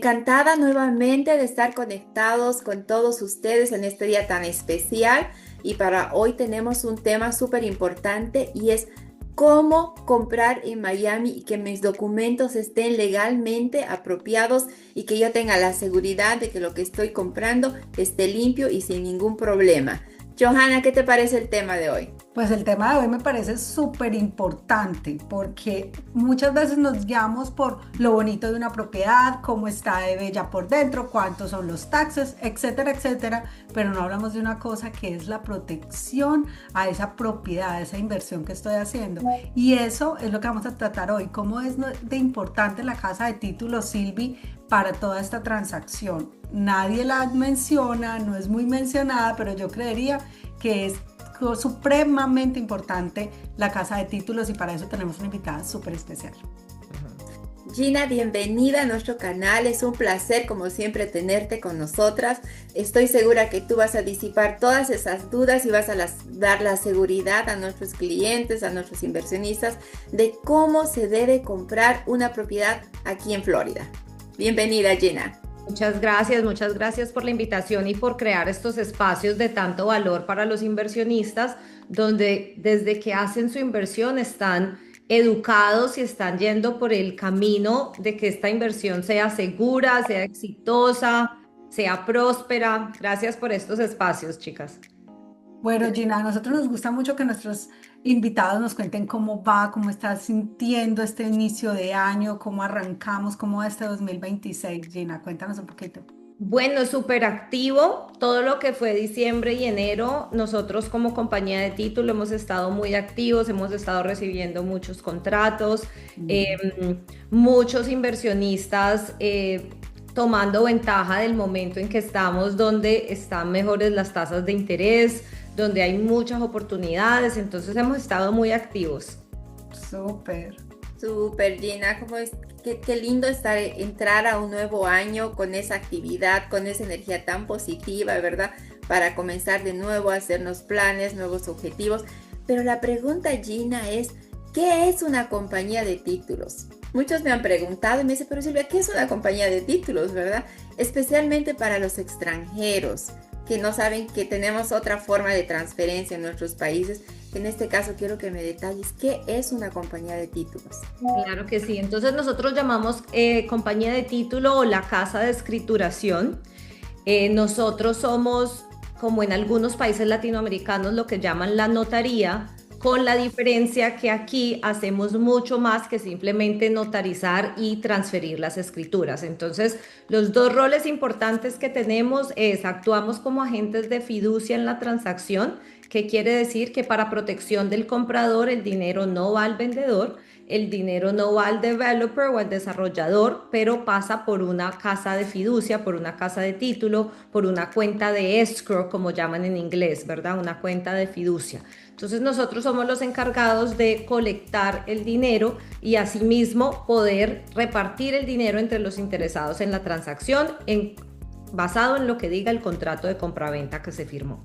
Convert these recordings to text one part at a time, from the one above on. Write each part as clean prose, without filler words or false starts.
Encantada nuevamente de estar conectados con todos ustedes en este día tan especial y para hoy tenemos un tema súper importante y es cómo comprar en Miami y que mis documentos estén legalmente apropiados y que yo tenga la seguridad de que lo que estoy comprando esté limpio y sin ningún problema. Johanna, ¿qué te parece el tema de hoy? Pues el tema de hoy me parece súper importante porque muchas veces nos guiamos por lo bonito de una propiedad, cómo está de bella por dentro, cuántos son los taxes, etcétera, etcétera, pero no hablamos de una cosa que es la protección a esa propiedad, a esa inversión que estoy haciendo. Y eso es lo que vamos a tratar hoy, cómo es de importante la casa de títulos Silvi para toda esta transacción. Nadie la menciona, no es muy mencionada, pero yo creería que es supremamente importante la casa de títulos y para eso tenemos una invitada súper especial. Gina, bienvenida a nuestro canal. Es un placer, como siempre, tenerte con nosotras. Estoy segura que tú vas a disipar todas esas dudas y vas a dar la seguridad a nuestros clientes, a nuestros inversionistas, de cómo se debe comprar una propiedad aquí en Florida. Bienvenida, Gina. Muchas gracias por la invitación y por crear estos espacios de tanto valor para los inversionistas, donde desde que hacen su inversión están educados y están yendo por el camino de que esta inversión sea segura, sea exitosa, sea próspera. Gracias por estos espacios, chicas. Bueno, Gina, a nosotros nos gusta mucho que nuestros invitados nos cuenten cómo va, cómo está sintiendo este inicio de año, cómo arrancamos, cómo va este 2026. Gina, cuéntanos un poquito. Bueno, súper activo. Todo lo que fue diciembre y enero, nosotros como compañía de título hemos estado muy activos, hemos estado recibiendo muchos contratos, muchos inversionistas tomando ventaja del momento en que estamos, donde están mejores las tasas de interés, donde hay muchas oportunidades, entonces hemos estado muy activos. Súper. Súper, Gina, ¿cómo es? Qué lindo entrar a un nuevo año con esa actividad, con esa energía tan positiva, ¿verdad? Para comenzar de nuevo a hacernos planes, nuevos objetivos. Pero la pregunta, Gina, es, ¿qué es una compañía de títulos? Muchos me han preguntado y me dicen, pero Silvia, ¿qué es una compañía de títulos, verdad? Especialmente para los extranjeros que no saben que tenemos otra forma de transferencia en nuestros países. En este caso quiero que me detalles qué es una compañía de títulos. Claro que sí. Entonces nosotros llamamos compañía de título o la casa de escrituración. Nosotros somos, como en algunos países latinoamericanos, lo que llaman la notaría, con la diferencia que aquí hacemos mucho más que simplemente notarizar y transferir las escrituras. Entonces, los dos roles importantes que tenemos es actuamos como agentes de fiducia en la transacción, que quiere decir que para protección del comprador el dinero no va al vendedor, el dinero no va al developer o al desarrollador, pero pasa por una casa de fiducia, por una casa de título, por una cuenta de escrow, como llaman en inglés, ¿verdad? Una cuenta de fiducia. Entonces nosotros somos los encargados de colectar el dinero y asimismo poder repartir el dinero entre los interesados en la transacción basado en lo que diga el contrato de compraventa que se firmó.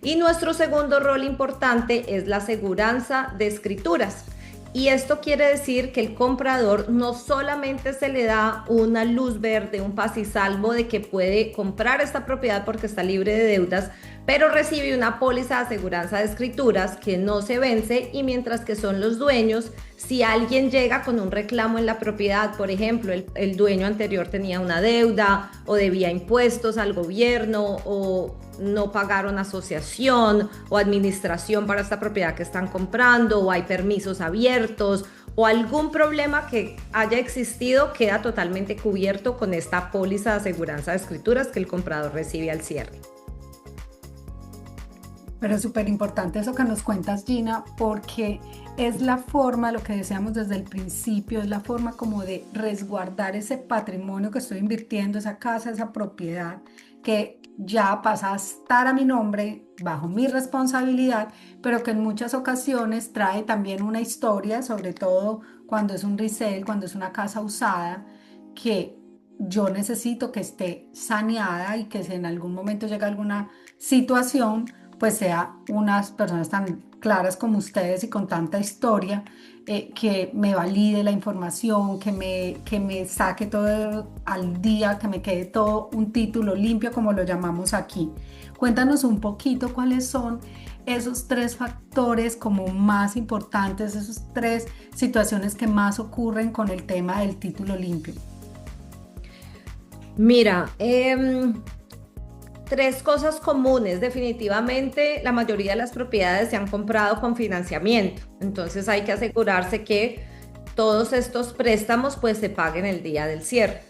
Y nuestro segundo rol importante es la aseguranza de escrituras. Y esto quiere decir que el comprador no solamente se le da una luz verde, un paz y salvo de que puede comprar esta propiedad porque está libre de deudas, pero recibe una póliza de aseguranza de escrituras que no se vence y mientras que son los dueños, si alguien llega con un reclamo en la propiedad, por ejemplo, el dueño anterior tenía una deuda o debía impuestos al gobierno o no pagaron asociación o administración para esta propiedad que están comprando o hay permisos abiertos o algún problema que haya existido queda totalmente cubierto con esta póliza de aseguranza de escrituras que el comprador recibe al cierre. Pero es súper importante eso que nos cuentas, Gina, porque es la forma, lo que deseamos desde el principio, es la forma como de resguardar ese patrimonio que estoy invirtiendo, esa casa, esa propiedad, que ya pasa a estar a mi nombre, bajo mi responsabilidad, pero que en muchas ocasiones trae también una historia, sobre todo cuando es un resale, cuando es una casa usada, que yo necesito que esté saneada y que si en algún momento llega alguna situación, pues sea unas personas tan claras como ustedes y con tanta historia, que me valide la información, que me saque todo al día, que me quede todo un título limpio, como lo llamamos aquí. Cuéntanos un poquito cuáles son esos tres factores como más importantes, esas tres situaciones que más ocurren con el tema del título limpio. Mira, tres cosas comunes. Definitivamente, la mayoría de las propiedades se han comprado con financiamiento. Entonces hay que asegurarse que todos estos préstamos pues se paguen el día del cierre.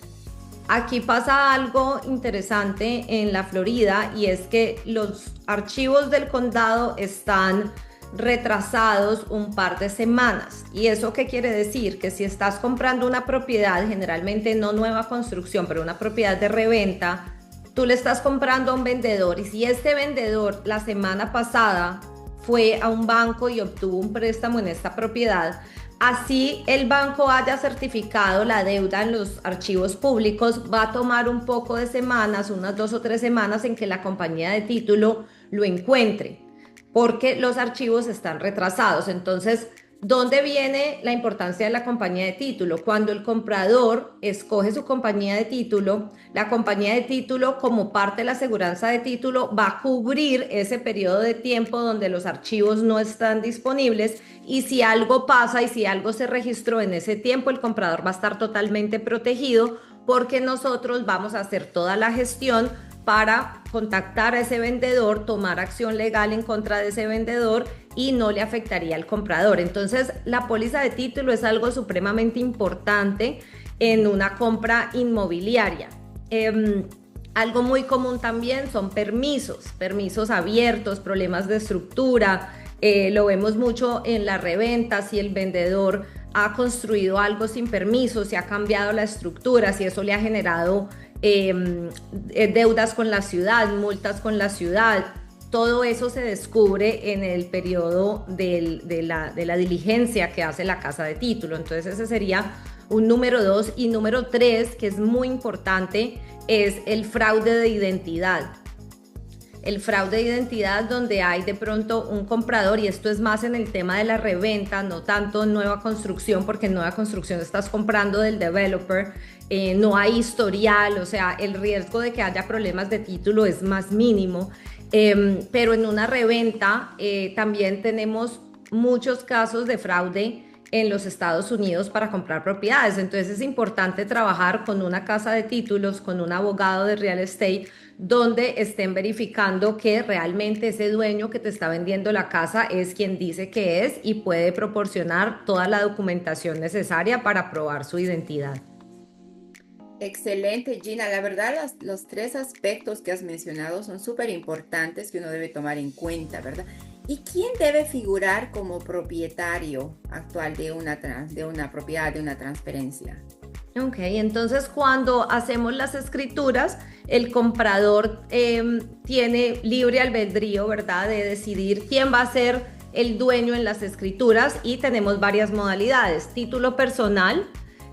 Aquí pasa algo interesante en la Florida y es que los archivos del condado están retrasados un par de semanas. ¿Y eso qué quiere decir? Que si estás comprando una propiedad, generalmente no nueva construcción, pero una propiedad de reventa, tú le estás comprando a un vendedor y si este vendedor la semana pasada fue a un banco y obtuvo un préstamo en esta propiedad, así el banco haya certificado la deuda en los archivos públicos, va a tomar un poco de semanas, unas 2 o 3 semanas en que la compañía de título lo encuentre, porque los archivos están retrasados. Entonces, ¿dónde viene la importancia de la compañía de título? Cuando el comprador escoge su compañía de título, la compañía de título, como parte de la aseguranza de título, va a cubrir ese periodo de tiempo donde los archivos no están disponibles y si algo pasa y si algo se registró en ese tiempo, el comprador va a estar totalmente protegido porque nosotros vamos a hacer toda la gestión para contactar a ese vendedor, tomar acción legal en contra de ese vendedor y no le afectaría al comprador. Entonces, la póliza de título es algo supremamente importante en una compra inmobiliaria. Algo muy común también son permisos abiertos, problemas de estructura. Lo vemos mucho en la reventa, si el vendedor ha construido algo sin permiso, si ha cambiado la estructura, si eso le ha generado deudas con la ciudad, multas con la ciudad. Todo eso se descubre en el periodo de la diligencia que hace la casa de título. Entonces ese sería un número 2. Y número 3, que es muy importante, es el fraude de identidad. El fraude de identidad donde hay de pronto un comprador, y esto es más en el tema de la reventa, no tanto en nueva construcción, porque en nueva construcción estás comprando del developer, no hay historial, o sea, el riesgo de que haya problemas de título es más mínimo. Pero en una reventa también tenemos muchos casos de fraude en los Estados Unidos para comprar propiedades. Entonces es importante trabajar con una casa de títulos, con un abogado de real estate, donde estén verificando que realmente ese dueño que te está vendiendo la casa es quien dice que es y puede proporcionar toda la documentación necesaria para probar su identidad. Excelente, Gina. La verdad, los tres aspectos que has mencionado son súper importantes que uno debe tomar en cuenta, ¿verdad? ¿Y quién debe figurar como propietario actual de una propiedad, de una transferencia? Ok, entonces cuando hacemos las escrituras, el comprador tiene libre albedrío, ¿verdad?, de decidir quién va a ser el dueño en las escrituras y tenemos varias modalidades. Título personal.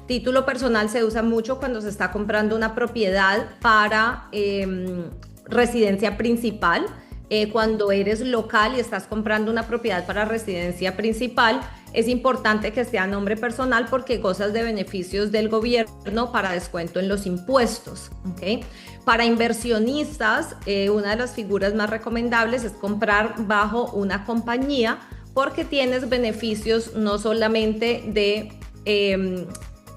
Título personal se usa mucho cuando se está comprando una propiedad para residencia principal. Cuando eres local y estás comprando una propiedad para residencia principal, es importante que sea a nombre personal porque gozas de beneficios del gobierno para descuento en los impuestos. ¿Okay? Para inversionistas, una de las figuras más recomendables es comprar bajo una compañía porque tienes beneficios no solamente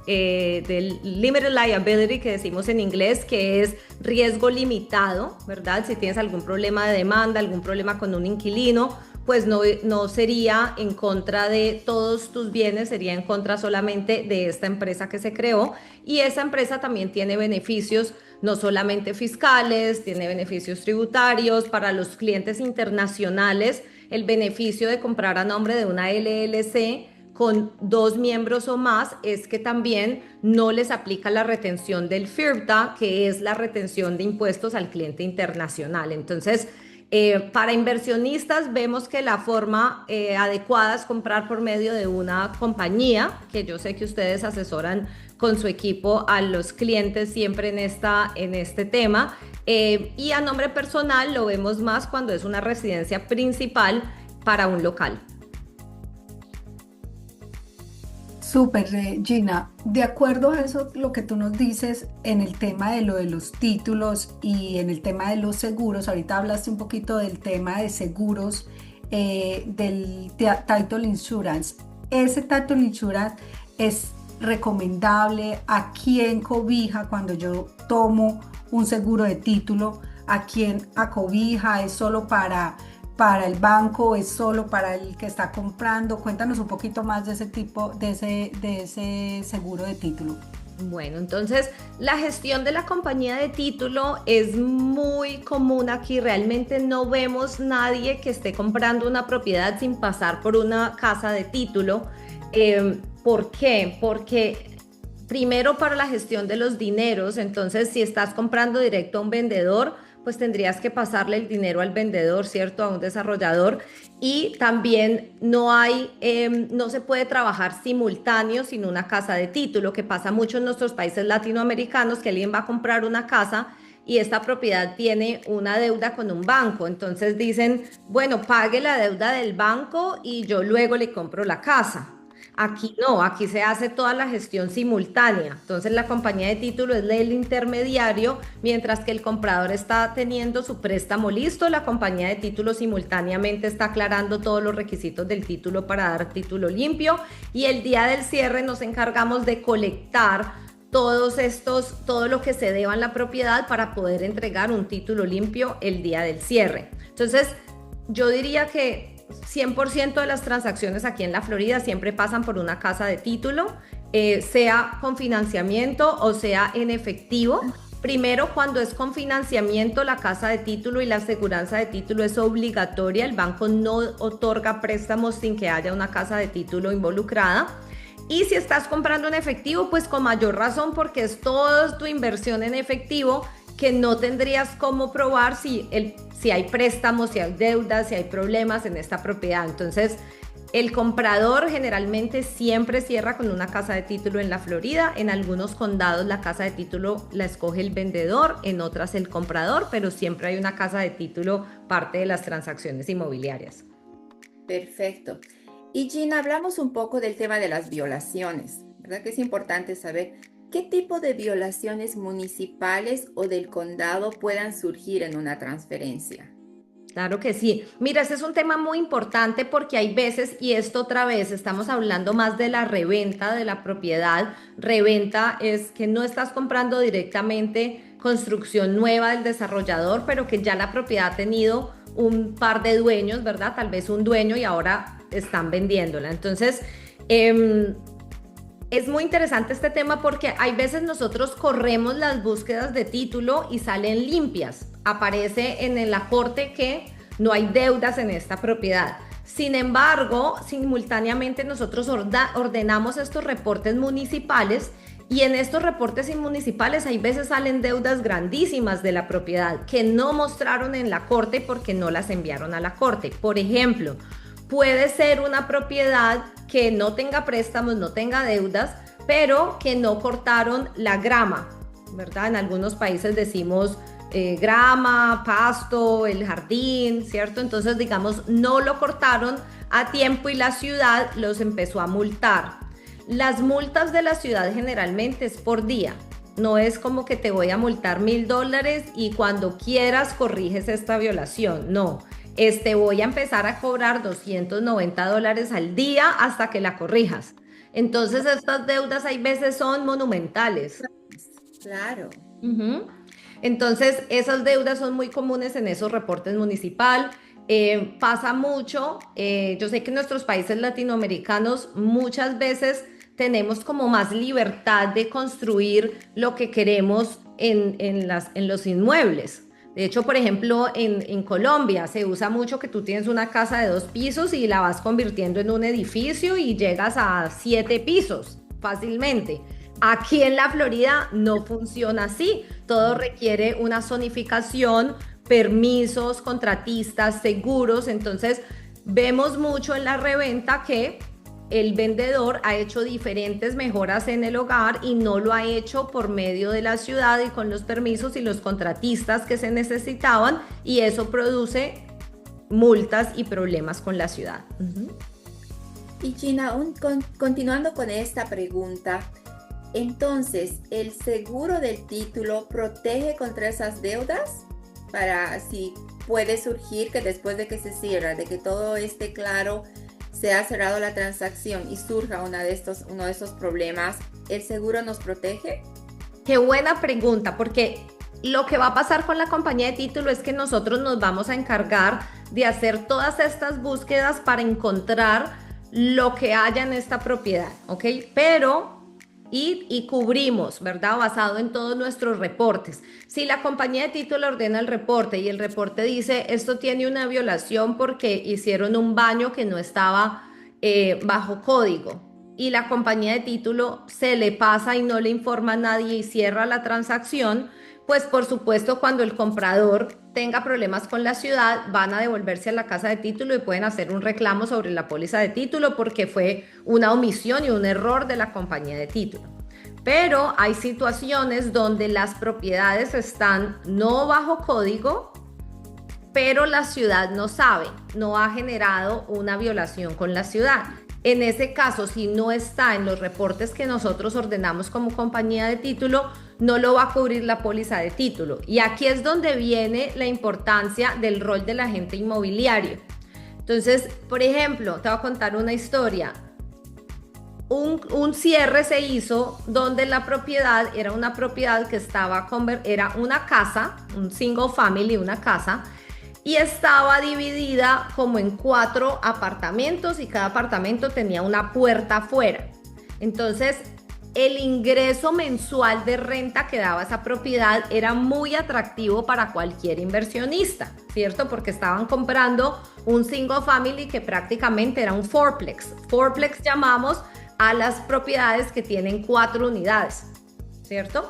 del limited liability que decimos en inglés, que es riesgo limitado, ¿verdad? Si tienes algún problema de demanda, algún problema con un inquilino, pues no sería en contra de todos tus bienes, sería en contra solamente de esta empresa que se creó. Y esa empresa también tiene beneficios no solamente fiscales, tiene beneficios tributarios para los clientes internacionales, el beneficio de comprar a nombre de una LLC con 2 miembros o más es que también no les aplica la retención del FIRPTA, que es la retención de impuestos al cliente internacional. Entonces, Para inversionistas vemos que la forma adecuada es comprar por medio de una compañía, que yo sé que ustedes asesoran con su equipo a los clientes siempre en este tema. Y a nombre personal lo vemos más cuando es una residencia principal para un local. Súper, Gina. De acuerdo a eso, lo que tú nos dices en el tema de lo de los títulos y en el tema de los seguros, ahorita hablaste un poquito del tema de seguros, del Title Insurance. ¿Ese Title Insurance es recomendable? ¿A quién cobija cuando yo tomo un seguro de título? ¿A quién acobija? ¿Es solo para el banco? ¿Es solo para el que está comprando? Cuéntanos un poquito más de ese tipo, de ese seguro de título. Bueno, entonces la gestión de la compañía de título es muy común aquí. Realmente no vemos nadie que esté comprando una propiedad sin pasar por una casa de título. ¿Por qué? Porque primero para la gestión de los dineros, entonces si estás comprando directo a un vendedor, pues tendrías que pasarle el dinero al vendedor, ¿cierto? A un desarrollador. Y también no se puede trabajar simultáneo sin una casa de título, que pasa mucho en nuestros países latinoamericanos, que alguien va a comprar una casa y esta propiedad tiene una deuda con un banco. Entonces dicen, bueno, pague la deuda del banco y yo luego le compro la casa. Aquí no, aquí se hace toda la gestión simultánea. Entonces la compañía de título es el intermediario, mientras que el comprador está teniendo su préstamo listo, la compañía de título simultáneamente está aclarando todos los requisitos del título para dar título limpio, y el día del cierre nos encargamos de colectar todo lo que se deba en la propiedad para poder entregar un título limpio el día del cierre. Entonces yo diría que 100% de las transacciones aquí en la Florida siempre pasan por una casa de título, sea con financiamiento o sea en efectivo. Primero, cuando es con financiamiento, la casa de título y la aseguranza de título es obligatoria. El banco no otorga préstamos sin que haya una casa de título involucrada. Y si estás comprando en efectivo, pues con mayor razón, porque es toda tu inversión en efectivo, que no tendrías cómo probar si hay préstamos, si hay deudas, si hay problemas en esta propiedad. Entonces, el comprador generalmente siempre cierra con una casa de título en la Florida. En algunos condados la casa de título la escoge el vendedor, en otras el comprador, pero siempre hay una casa de título parte de las transacciones inmobiliarias. Perfecto. Y Gina, hablamos un poco del tema de las violaciones, ¿verdad? Que es importante saber qué tipo de violaciones municipales o del condado puedan surgir en una transferencia. Claro que sí. Mira, ese es un tema muy importante porque hay veces, y esto otra vez, estamos hablando más de la reventa de la propiedad. Reventa es que no estás comprando directamente construcción nueva del desarrollador, pero que ya la propiedad ha tenido un par de dueños, ¿verdad? Tal vez un dueño y ahora están vendiéndola. Entonces, es muy interesante este tema porque hay veces nosotros corremos las búsquedas de título y salen limpias. Aparece en la corte que no hay deudas en esta propiedad. Sin embargo, simultáneamente nosotros ordenamos estos reportes municipales, y en estos reportes municipales hay veces salen deudas grandísimas de la propiedad que no mostraron en la corte porque no las enviaron a la corte. Por ejemplo, puede ser una propiedad que no tenga préstamos, no tenga deudas, pero que no cortaron la grama, ¿verdad? En algunos países decimos grama, pasto, el jardín, ¿cierto? Entonces, digamos, no lo cortaron a tiempo y la ciudad los empezó a multar. Las multas de la ciudad generalmente es por día. No es como que te voy a multar $1,000 y cuando quieras corriges esta violación. No. Voy a empezar a cobrar $290 al día hasta que la corrijas. Entonces estas deudas hay veces son monumentales. Claro. Entonces esas deudas son muy comunes en esos reportes municipal. Pasa mucho, yo sé que en nuestros países latinoamericanos muchas veces tenemos como más libertad de construir lo que queremos en los inmuebles. De hecho, por ejemplo, en Colombia se usa mucho que tú tienes una casa de 2 pisos y la vas convirtiendo en un edificio y llegas a 7 pisos fácilmente. Aquí en la Florida no funciona así. Todo requiere una zonificación permisos, contratistas, seguros. Entonces, vemos mucho en la reventa que el vendedor ha hecho diferentes mejoras en el hogar y no lo ha hecho por medio de la ciudad y con los permisos y los contratistas que se necesitaban, y eso produce multas y problemas con la ciudad. Y Gina, continuando con esta pregunta, entonces, ¿el seguro del título protege contra esas deudas? Para si puede surgir que después de que se cierra, de que todo esté claro, se ha cerrado la transacción y surja uno de estos problemas, ¿el seguro nos protege? Qué buena pregunta, porque lo que va a pasar con la compañía de título es que nosotros nos vamos a encargar de hacer todas estas búsquedas para encontrar lo que haya en esta propiedad, ¿ok? Pero y cubrimos, ¿verdad? Basado en todos nuestros reportes. Si la compañía de título ordena el reporte y el reporte dice esto tiene una violación porque hicieron un baño que no estaba bajo código, y la compañía de título se le pasa y no le informa a nadie y cierra la transacción, pues por supuesto cuando el comprador tenga problemas con la ciudad van a devolverse a la casa de título y pueden hacer un reclamo sobre la póliza de título porque fue una omisión y un error de la compañía de título. Pero hay situaciones donde las propiedades están no bajo código, pero la ciudad no sabe, no ha generado una violación con la ciudad. En ese caso, si no está en los reportes que nosotros ordenamos como compañía de título, no lo va a cubrir la póliza de título. Y aquí es donde viene la importancia del rol del agente inmobiliario. Entonces, por ejemplo, te voy a contar una historia. Un cierre se hizo donde la propiedad era una propiedad que era una casa, un single family, una casa, y estaba dividida como en 4 apartamentos y cada apartamento tenía una puerta afuera. Entonces, el ingreso mensual de renta que daba esa propiedad era muy atractivo para cualquier inversionista, ¿cierto? Porque estaban comprando un single family que prácticamente era un fourplex. Fourplex llamamos a las propiedades que tienen 4 unidades, ¿cierto?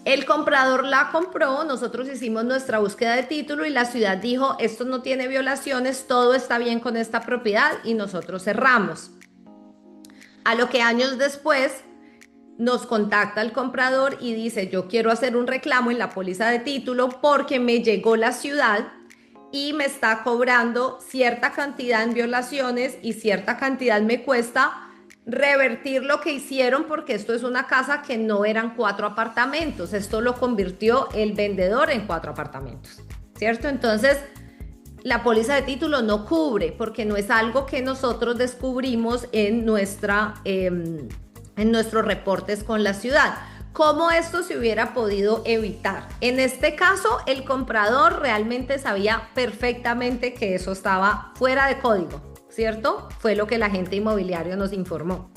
El comprador la compró, nosotros hicimos nuestra búsqueda de título y la ciudad dijo, esto no tiene violaciones, todo está bien con esta propiedad, y nosotros cerramos. A lo que años después nos contacta el comprador y dice, yo quiero hacer un reclamo en la póliza de título porque me llegó la ciudad y me está cobrando cierta cantidad en violaciones y cierta cantidad me cuesta revertir lo que hicieron, porque esto es una casa que no eran 4 apartamentos, esto lo convirtió el vendedor en 4 apartamentos, ¿cierto? Entonces, la póliza de título no cubre porque no es algo que nosotros descubrimos en nuestros reportes con la ciudad. ¿Cómo esto se hubiera podido evitar? En este caso, el comprador realmente sabía perfectamente que eso estaba fuera de código, ¿cierto? Fue lo que el agente inmobiliario nos informó.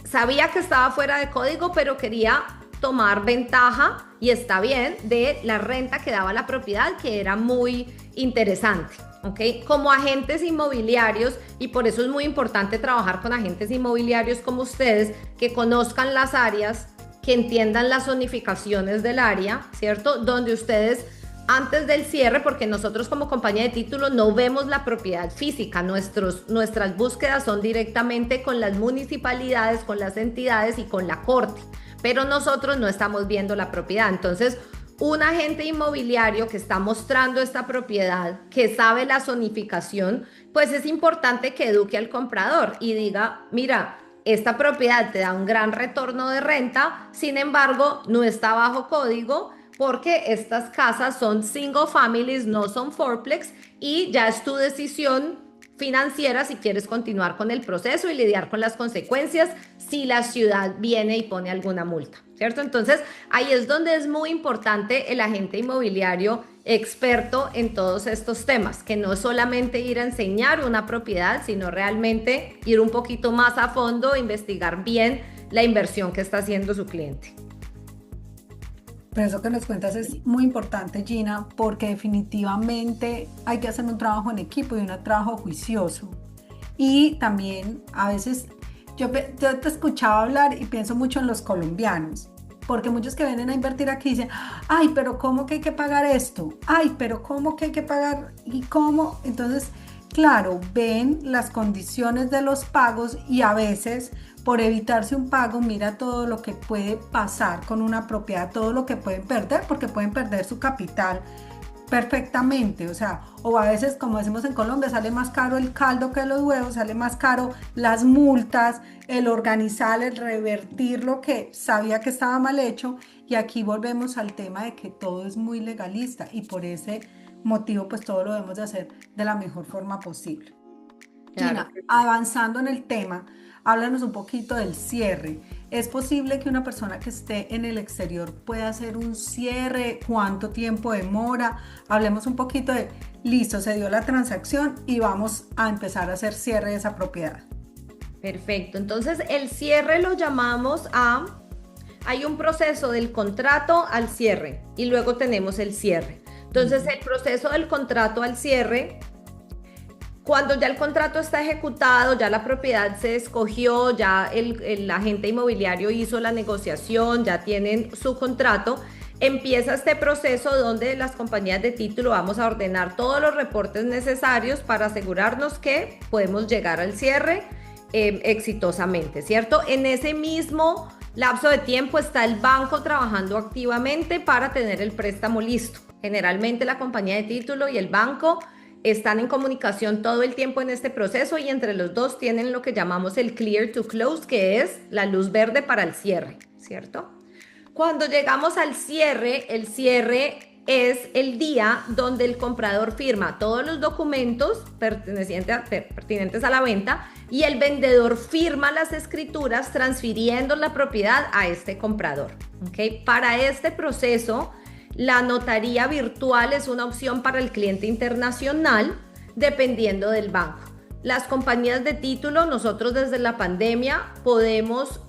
Sabía que estaba fuera de código, pero quería tomar ventaja, y está bien, de la renta que daba la propiedad, que era muy interesante, ¿ok? Como agentes inmobiliarios, y por eso es muy importante trabajar con agentes inmobiliarios como ustedes, que conozcan las áreas, que entiendan las zonificaciones del área, ¿cierto? Donde ustedes antes del cierre, porque nosotros como compañía de título no vemos la propiedad física, nuestras búsquedas son directamente con las municipalidades, con las entidades y con la corte, pero nosotros no estamos viendo la propiedad. Entonces, un agente inmobiliario que está mostrando esta propiedad, que sabe la zonificación, pues es importante que eduque al comprador y diga, mira, esta propiedad te da un gran retorno de renta, sin embargo, no está bajo código, porque estas casas son single families, no son fourplex, y ya es tu decisión financiera si quieres continuar con el proceso y lidiar con las consecuencias si la ciudad viene y pone alguna multa, ¿cierto? Entonces, ahí es donde es muy importante el agente inmobiliario experto en todos estos temas, que no es solamente ir a enseñar una propiedad, sino realmente ir un poquito más a fondo, investigar bien la inversión que está haciendo su cliente. Pero eso que nos cuentas es muy importante, Gina, porque definitivamente hay que hacer un trabajo en equipo y un trabajo juicioso. Y también a veces yo te escuchaba hablar y pienso mucho en los colombianos. porque muchos que vienen a invertir aquí dicen, ay, pero ¿cómo que hay que pagar esto? Ay, pero ¿cómo que hay que pagar? ¿Y cómo? Entonces, claro, ven las condiciones de los pagos y a veces por evitarse un pago, mira todo lo que puede pasar con una propiedad, todo lo que pueden perder, porque pueden perder su capital perfectamente, o sea, o a veces, como decimos en Colombia, sale más caro el caldo que los huevos, sale más caro las multas, el organizar, el revertir lo que sabía que estaba mal hecho, y aquí volvemos al tema de que todo es muy legalista y por ese motivo pues todo lo debemos de hacer de la mejor forma posible. Claro Gina, que sí. avanzando en el tema, háblanos un poquito del cierre. ¿Es posible que una persona que esté en el exterior pueda hacer un cierre? ¿Cuánto tiempo demora? Hablemos un poquito de, listo, se dio la transacción y vamos a empezar a hacer cierre de esa propiedad. Perfecto. Entonces, el cierre lo llamamos a... Hay un proceso del contrato al cierre y luego tenemos el cierre. Entonces, el proceso del contrato al cierre, cuando ya el contrato está ejecutado, ya la propiedad se escogió, ya el agente inmobiliario hizo la negociación, ya tienen su contrato, empieza este proceso donde las compañías de título vamos a ordenar todos los reportes necesarios para asegurarnos que podemos llegar al cierre exitosamente, ¿cierto? En ese mismo lapso de tiempo está el banco trabajando activamente para tener el préstamo listo. Generalmente la compañía de título y el banco están en comunicación todo el tiempo en este proceso y entre los dos tienen lo que llamamos el clear to close, que es la luz verde para el cierre, ¿cierto? Cuando llegamos al cierre, el cierre es el día donde el comprador firma todos los documentos pertinentes a la venta y el vendedor firma las escrituras transfiriendo la propiedad a este comprador. ¿Okay? Para este proceso, la notaría virtual es una opción para el cliente internacional, dependiendo del banco. Las compañías de título, nosotros desde la pandemia podemos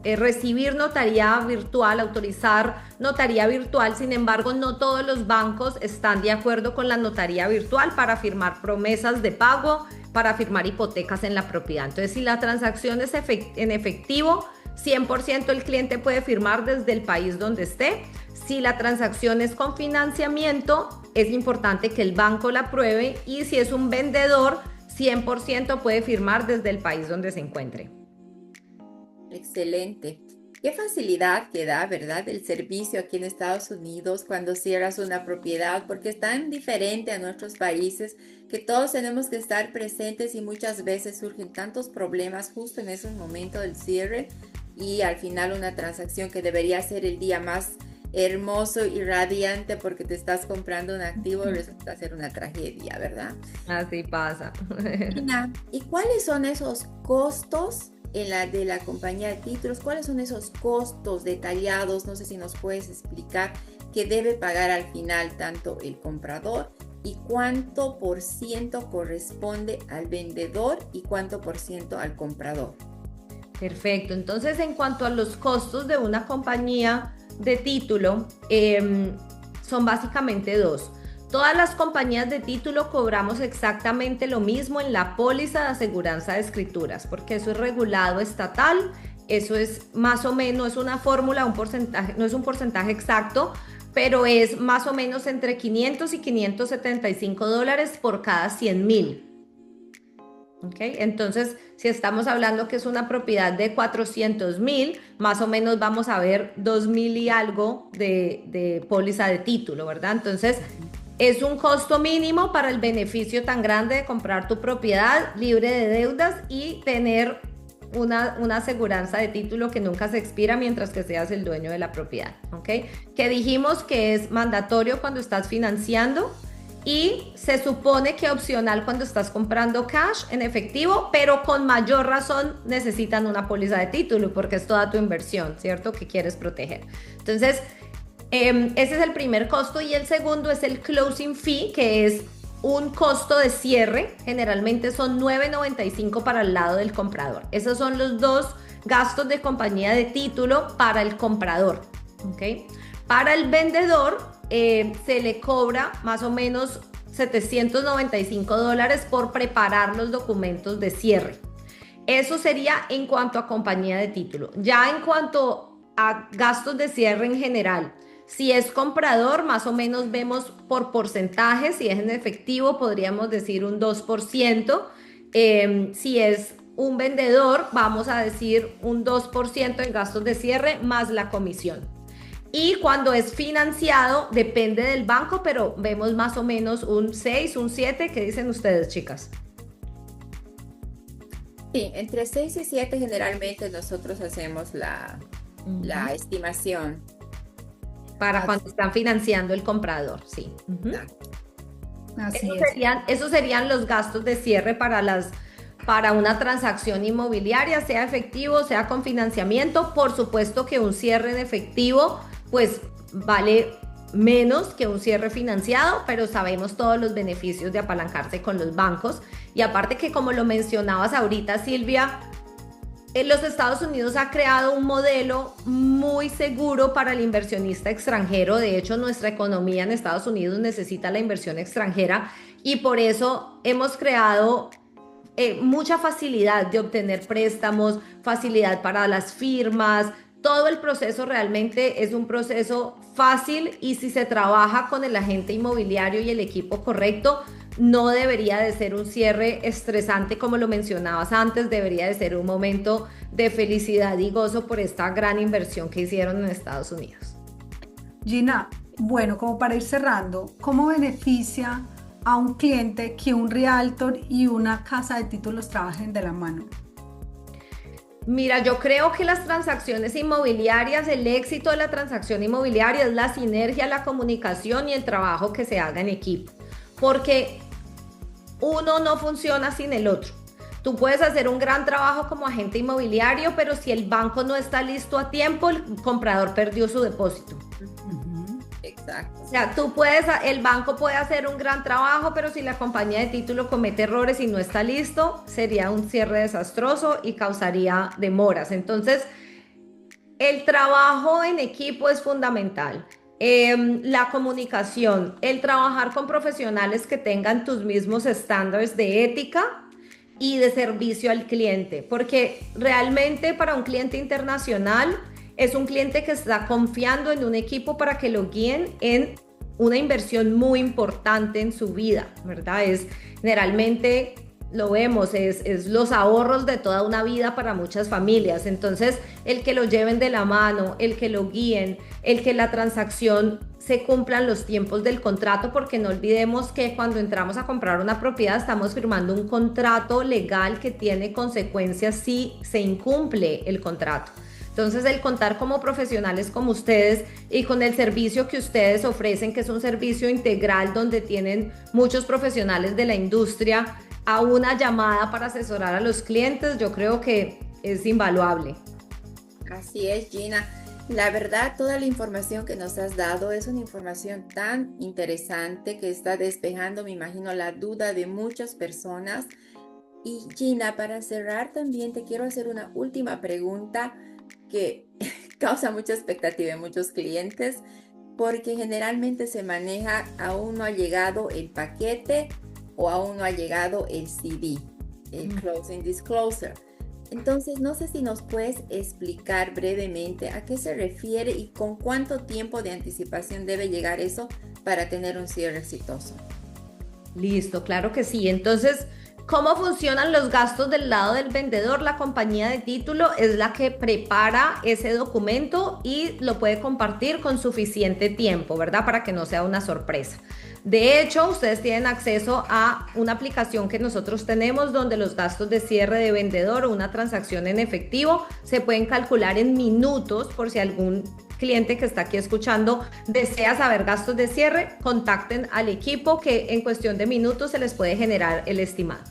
recibir notaría virtual, autorizar notaría virtual. Sin embargo, no todos los bancos están de acuerdo con la notaría virtual para firmar promesas de pago, para firmar hipotecas en la propiedad. Entonces, si la transacción es en efectivo, 100% el cliente puede firmar desde el país donde esté. Si la transacción es con financiamiento, es importante que el banco la apruebe y si es un vendedor, 100% puede firmar desde el país donde se encuentre. Excelente. Qué facilidad que da, ¿verdad? El servicio aquí en Estados Unidos cuando cierras una propiedad, porque es tan diferente a nuestros países que todos tenemos que estar presentes y muchas veces surgen tantos problemas justo en ese momento del cierre y al final una transacción que debería ser el día más hermoso y radiante porque te estás comprando un activo resulta ser una tragedia, ¿verdad? Así pasa. Gina, ¿y cuáles son esos costos de la compañía de títulos? ¿Cuáles son esos costos detallados? No sé si nos puedes explicar que debe pagar al final tanto el comprador y cuánto por ciento corresponde al vendedor y cuánto por ciento al comprador. Perfecto. Entonces, en cuanto a los costos de una compañía de título, son básicamente dos. Todas las compañías de título cobramos exactamente lo mismo en la póliza de aseguranza de escrituras, porque eso es regulado estatal, eso es más o menos, es una fórmula, un porcentaje, no es un porcentaje exacto, pero es más o menos entre 500 y 575 dólares por cada 100,000. ¿Okay? Entonces, si estamos hablando que es una propiedad de 400,000, más o menos vamos a ver 2,000 y algo de póliza de título, ¿verdad? Entonces, es un costo mínimo para el beneficio tan grande de comprar tu propiedad libre de deudas y tener una aseguranza de título que nunca se expira mientras que seas el dueño de la propiedad, ¿ok? Que dijimos que es mandatorio cuando estás financiando y se supone que opcional cuando estás comprando cash en efectivo, pero con mayor razón necesitan una póliza de título porque es toda tu inversión, ¿cierto? Que quieres proteger. Entonces, ese es el primer costo y el segundo es el closing fee, que es un costo de cierre. Generalmente son $9.95 para el lado del comprador. Esos son los dos gastos de compañía de título para el comprador, ¿ok? Para el vendedor se le cobra más o menos $795 por preparar los documentos de cierre. Eso sería en cuanto a compañía de título. Ya en cuanto a gastos de cierre en general. Si es comprador, más o menos vemos por porcentaje. Si es en efectivo, podríamos decir un 2%. Si es un vendedor, vamos a decir un 2% en gastos de cierre más la comisión. Y cuando es financiado, depende del banco, pero vemos más o menos un 6, un 7. ¿Qué dicen ustedes, chicas? Sí, entre 6 y 7 generalmente nosotros hacemos la estimación. Para cuando están financiando el comprador, sí. Así es. Esos serían los gastos de cierre para una transacción inmobiliaria, sea efectivo, sea con financiamiento. Por supuesto que un cierre en efectivo, pues vale menos que un cierre financiado, pero sabemos todos los beneficios de apalancarse con los bancos. Y aparte que, como lo mencionabas ahorita, Silvia, en los Estados Unidos ha creado un modelo muy seguro para el inversionista extranjero. De hecho, nuestra economía en Estados Unidos necesita la inversión extranjera y por eso hemos creado mucha facilidad de obtener préstamos, facilidad para las firmas. Todo el proceso realmente es un proceso fácil y si se trabaja con el agente inmobiliario y el equipo correcto, no debería de ser un cierre estresante como lo mencionabas antes, debería de ser un momento de felicidad y gozo por esta gran inversión que hicieron en Estados Unidos. Gina, bueno, como para ir cerrando, ¿cómo beneficia a un cliente que un realtor y una casa de títulos trabajen de la mano? Mira, yo creo que las transacciones inmobiliarias, el éxito de la transacción inmobiliaria es la sinergia, la comunicación y el trabajo que se haga en equipo, porque uno no funciona sin el otro. Tú puedes hacer un gran trabajo como agente inmobiliario, pero si el banco no está listo a tiempo, el comprador perdió su depósito. Exacto. O sea, el banco puede hacer un gran trabajo, pero si la compañía de título comete errores y no está listo, sería un cierre desastroso y causaría demoras. Entonces, el trabajo en equipo es fundamental. La comunicación, el trabajar con profesionales que tengan tus mismos estándares de ética y de servicio al cliente, porque realmente para un cliente internacional es un cliente que está confiando en un equipo para que lo guíen en una inversión muy importante en su vida, ¿verdad? Generalmente lo vemos, es los ahorros de toda una vida para muchas familias. Entonces, el que lo lleven de la mano, el que lo guíen, el que la transacción se cumplan los tiempos del contrato, porque no olvidemos que cuando entramos a comprar una propiedad estamos firmando un contrato legal que tiene consecuencias si se incumple el contrato. Entonces, el contar como profesionales como ustedes y con el servicio que ustedes ofrecen, que es un servicio integral donde tienen muchos profesionales de la industria, a una llamada para asesorar a los clientes, yo creo que es invaluable. Así es, Gina. La verdad, toda la información que nos has dado es una información tan interesante que está despejando, me imagino, la duda de muchas personas. Y Gina, para cerrar también te quiero hacer una última pregunta que causa mucha expectativa en muchos clientes, porque generalmente se maneja, aún no ha llegado el paquete o aún no ha llegado el CD, el Closing Disclosure. Entonces, no sé si nos puedes explicar brevemente a qué se refiere y con cuánto tiempo de anticipación debe llegar eso para tener un cierre exitoso. Listo, claro que sí. Entonces, ¿cómo funcionan los gastos del lado del vendedor? La compañía de título es la que prepara ese documento y lo puede compartir con suficiente tiempo, ¿verdad? Para que no sea una sorpresa. De hecho, ustedes tienen acceso a una aplicación que nosotros tenemos donde los gastos de cierre de vendedor o una transacción en efectivo se pueden calcular en minutos. Por si algún cliente que está aquí escuchando desea saber gastos de cierre, contacten al equipo que en cuestión de minutos se les puede generar el estimado.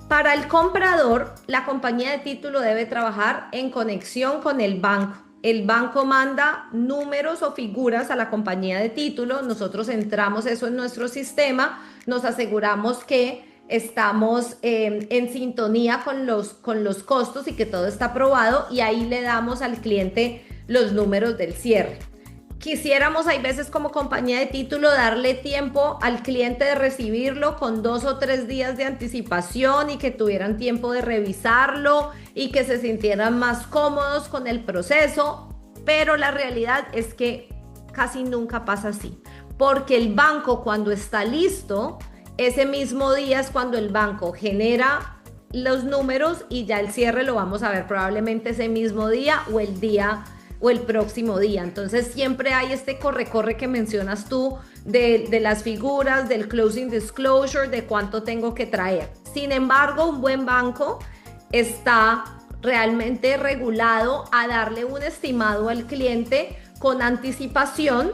Para el comprador, la compañía de título debe trabajar en conexión con el banco. El banco manda números o figuras a la compañía de título, nosotros entramos eso en nuestro sistema, nos aseguramos que estamos en sintonía con los costos y que todo está aprobado y ahí le damos al cliente los números del cierre. Quisiéramos, hay veces como compañía de título, darle tiempo al cliente de recibirlo con 2 o 3 días de anticipación y que tuvieran tiempo de revisarlo y que se sintieran más cómodos con el proceso. pero la realidad es que casi nunca pasa así, porque el banco cuando está listo, ese mismo día es cuando el banco genera los números y ya el cierre lo vamos a ver probablemente ese mismo día o el día o el próximo día. Entonces siempre hay este corre-corre que mencionas tú de las figuras, del closing disclosure, de cuánto tengo que traer. Sin embargo, un buen banco está realmente regulado a darle un estimado al cliente con anticipación.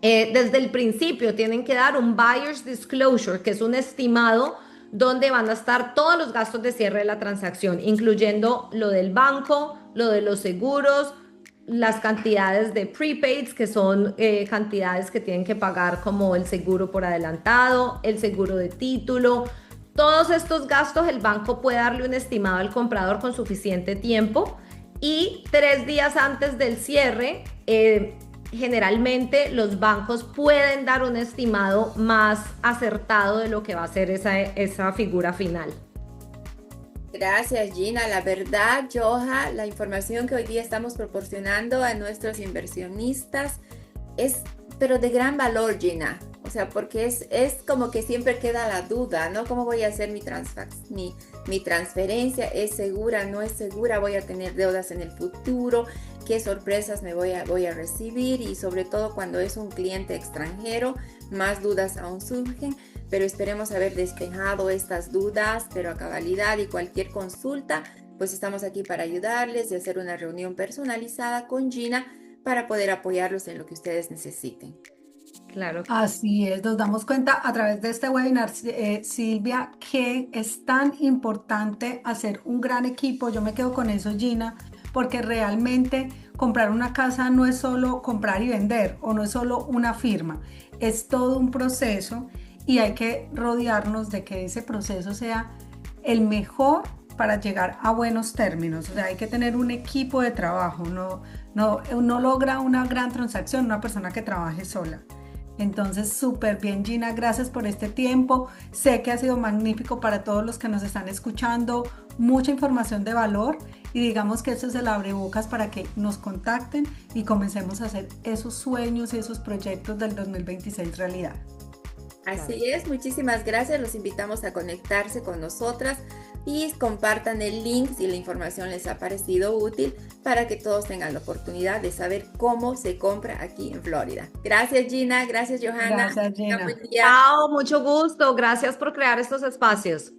Desde el principio tienen que dar un buyer's disclosure, que es un estimado donde van a estar todos los gastos de cierre de la transacción, incluyendo lo del banco, lo de los seguros, las cantidades de prepaids, que son cantidades que tienen que pagar como el seguro por adelantado, el seguro de título. Todos estos gastos el banco puede darle un estimado al comprador con suficiente tiempo y 3 días antes del cierre, generalmente los bancos pueden dar un estimado más acertado de lo que va a ser esa figura final. Gracias, Gina. La verdad, Joha, la información que hoy día estamos proporcionando a nuestros inversionistas es, pero de gran valor, Gina. O sea, porque es como que siempre queda la duda, ¿no? ¿Cómo voy a hacer mi transferencia? ¿Es segura? ¿No es segura? ¿Voy a tener deudas en el futuro? ¿Qué sorpresas me voy a recibir? Y sobre todo cuando es un cliente extranjero, más dudas aún surgen. Pero esperemos haber despejado estas dudas, pero a cabalidad, y cualquier consulta, pues estamos aquí para ayudarles y hacer una reunión personalizada con Gina para poder apoyarlos en lo que ustedes necesiten. Claro. Así es, nos damos cuenta a través de este webinar, Silvia, que es tan importante hacer un gran equipo. Yo me quedo con eso, Gina, porque realmente comprar una casa no es solo comprar y vender, o no es solo una firma, es todo un proceso y hay que rodearnos de que ese proceso sea el mejor para llegar a buenos términos. O sea, hay que tener un equipo de trabajo, no logra una gran transacción una persona que trabaje sola. Entonces, súper bien, Gina, gracias por este tiempo. Sé que ha sido magnífico para todos los que nos están escuchando, mucha información de valor, y digamos que esto es el abrebocas para que nos contacten y comencemos a hacer esos sueños y esos proyectos del 2026 realidad. Así es, muchísimas gracias. Los invitamos a conectarse con nosotras y compartan el link si la información les ha parecido útil para que todos tengan la oportunidad de saber cómo se compra aquí en Florida. Gracias, Gina. Gracias, Johanna. Gracias, Gina. Buen día. Chao, mucho gusto. Gracias por crear estos espacios.